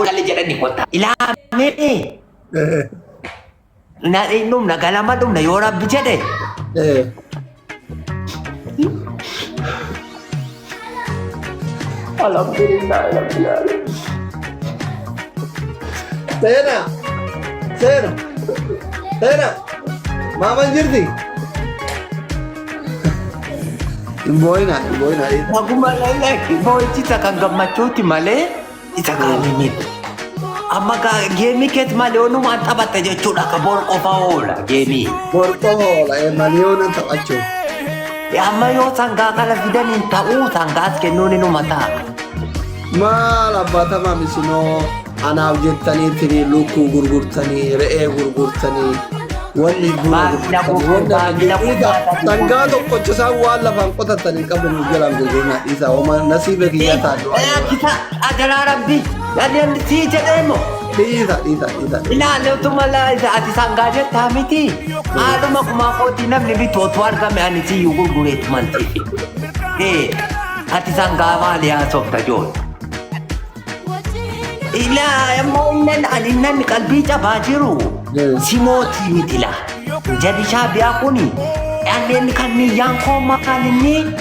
kali jedhani kota ilaamee na innum na galama dum na yoo rabbi jedhe alhamdulillah Sena mama jirti Boina. Maguma leleki boy cita kan gammachuuti malee isa kaaniin. Amma ka geemii keet malee onuma taphatta jechuudha ka bor qofa oola geemii. Bor qofa oola maliyoona taphachuu. Amma yoo sangaa kana fidaniin ta'uu sangaas kennuun inuma ta'a. Maal abbaa tamamii sinoo anaaf jettaniitiin lukkuu gurgurtanii re'ee gurgurtanii. Wanni sangaa tokkochisaa waan lafaan qotatanii qaban jalaan gurgurnaa dhiisaa oma nasiiba kiyyaa taatu. Kita ajaraa rabbi yaadeen sii jedheemo. Dhiisa. Ilaalee utuma ati sangaa jettaa miti. Haadhuma kumaa kootii namni bitootu argame ani siyyuu gurgureetu mantiifi. Ati sangaa maali haasofta joon. Ilaa immoo inni qalbii cabaa jiru. Simootii mitila. Jadi Shabiyaa kuni anneen kan miyyaan koo maqaaninni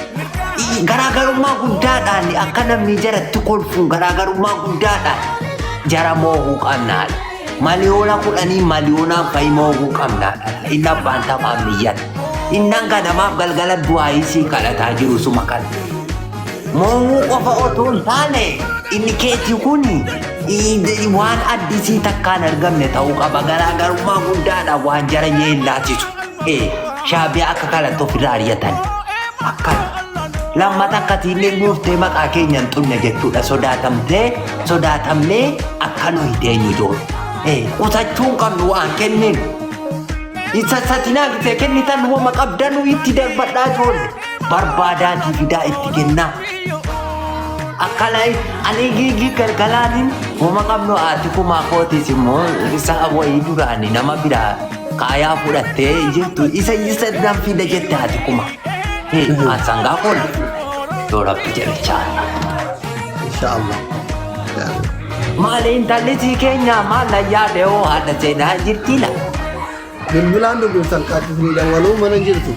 garaagarummaa guddaadhaan akka namni jaratti kolfuun garaagarummaa guddaadhaan jara moohuu qabnaadha. Maliyoona kudhanii maliyoonaan fa'i moohuu qabnaadha. Inni abbaan taphaa miyyan. Innan ganamaaf galgala du'aayisii kadhataa jiru suma kana. Moohuu qofa otoo hin taane inni keetii kuni waan addisii takkaan argamne ta'uu qaba garaagarummaa guddaadha waan jara yeellaatisu. Shabiyaa akka kanatti ofirraa ari'atan. Akkana. Lammata akkasiillee nuuftee maqaa keenyan xunne jechuudha sodaatamnee akka nuyi teenyu jiru. Qusachuun qabnu waan kennin. Isa satinaa bitee kennitan wama qabdanuu itti darbadhaa ijoollee. Barbaadaatii fidaa itti kennaa. Akkana ani gigi galgalaanin wama qabnu ati kumaa kootis immoo isa wayii duraanii nama biraa kaayaa fudhattee jirtu isa dan fida jette ati kuma. Sangaa koon yoo rabbi jedhe Inshallah. Maali intallisii keenya maal na yaade hoo haadha seenaa jirtila. Bilbilaan dubbiftan qaattisni dawwaluu mana jirtu.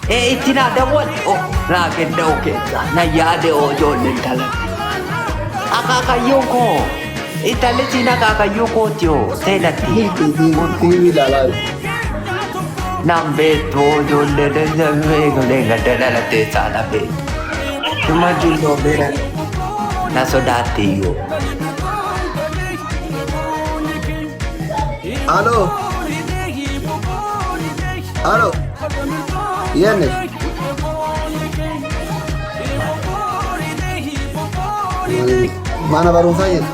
Itti naa dawwali naa kenna keessa na yaade hoo ijoolleen talan. Akaakayyuun koo intallisiin akaakayyuu kooti hoo seenatti. TV ilaalaa Nam beektoo ijoollee gadda dhalattee saala beektu. Tuma jirtoo beeran na sodaatte iyyuu. Halo. Yenne. Mana barumsaa jirtu.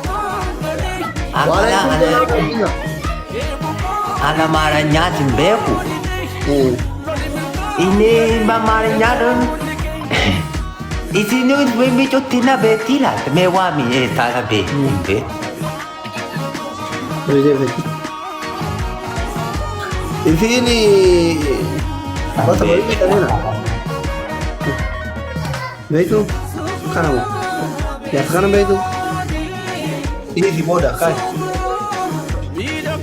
Ana maaranyaatiin beeku. Ini maaranyaan isin micutti na beektii laata mee waami taata beekti. Isini bakka baay'ee qabina. Beektu kana moo yaasa kana beektu. Ini booda kan.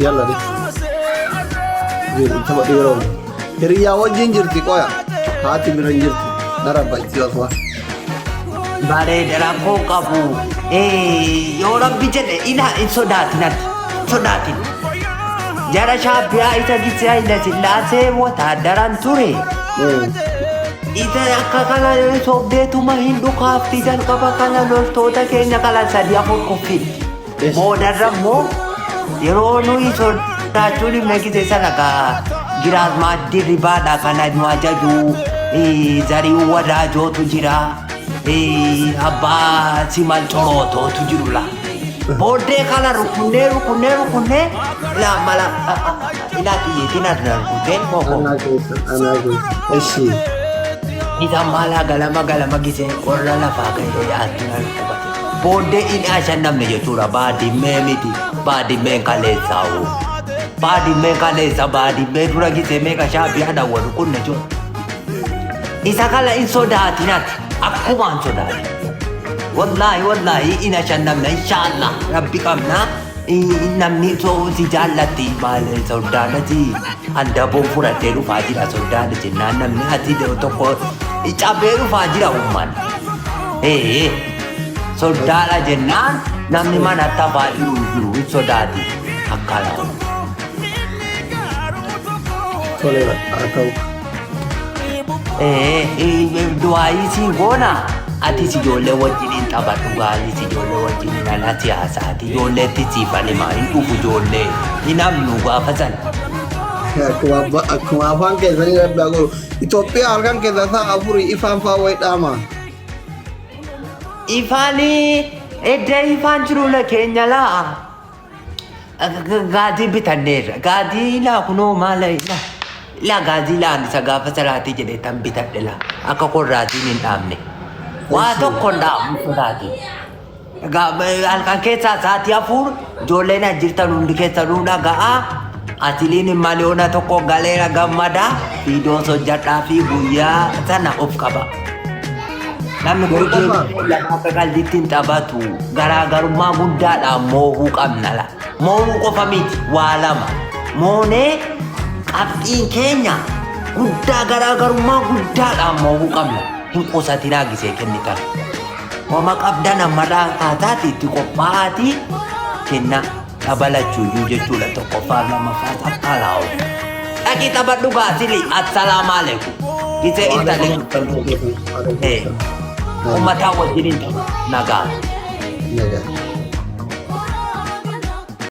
Yalla deh. Coba dirong. Hiriyaa wajjin jirti qoya. Haati bira jirti. Darabba itti waswa. Bareeda rakkoo qabu. Yoo rabbi jedhe ilaa hin sodaatin. Jara Shabiyaa isa gisee Hayila Sillaasee wotaadaraan ture. Isa akka kana sobdeetuma hin dhukaafti jalqaba kana loltoota keenya kala sadii afur kuffin. Boodarra immoo yeroo nuyi sodaachuun himne gisee sana gaa giraas maaddii ribaadha kana nu ajaju zarii wadaajootu jira. Abbaa simal coroototu jirula. Booddee kana rukunnee ilaa mala ilaa xiyyeetiin adda rukuteen koko. Eshi. Isa mala galama gisee qorra lafaa gahee yaaddu na rukubate. Booddee inni ashannamne jechuudha baadimmee miti baadimmeen kaleessaa'u. Baadimmeen kaleessa baadimmee dura gisee meeqa Shabiyaa dhawwalu kunne jiru. Isa kala hin sodaatinati akkumaan sodaati. wallahi ina shannamna inshallah rabbi qabna namni si jaallatti maal sodaadhati andaboon fudhatee dhufaa jira sodaadha jennaan namni ati tokko cabee dhufaa jira umman sodaadha jennaan namni mana taphaa jiru sodaati akkana toleera haa ta'u. du'aayii si goona ati si ijoollee wajjiniin taphadhu gaarii si ijoollee wajjiniin ala siyaasaati ijoolleetti siifan himaa hin dhufu ijoollee hin hamnu gaafa sana. Akkuma afaan keessanii rabbi godhu Itoophiyaa halkan keessa isaa afurii ifaan fa'aa wayi dhaama. Ifaanii edda ifaan jiruudha keenya laa gaazii bitanneerra gaazii laa kunoo maala laa gaazii laan isa gaafa saraatii jedhee tan bitadhe laa akka korraatiin hin dhaabne waa tokko hin dhaabu soraatiin halkan keessaa sa'aatii afur ijoolleen ajjirtan hundi keessanuu dhaga'aa atiliin maliyoona tokko galeera gammadaa fiidoo hojjadhaa fi guyyaa sana of qaba. Namni gurguruu akka qalbiitti hin taphatu garaagarummaa guddaadhaan moohuu qabna la. Moohuu qofa miti waa lama. Moonee qabxiin keenya guddaa garaagarummaa guddaadhaan moohuu qabna. Hin qusatinaa gisee kennitan. Wama qabda namarraa kaataati itti qophaa'aati kenna dabalachuuyyuu jechuudha tokkoffaa lamaffaas akka laa'u. Dhaqii taphadhu gaasili assalaamu alaikum. Gisee intalli. Ummata wajjiniin nagaa.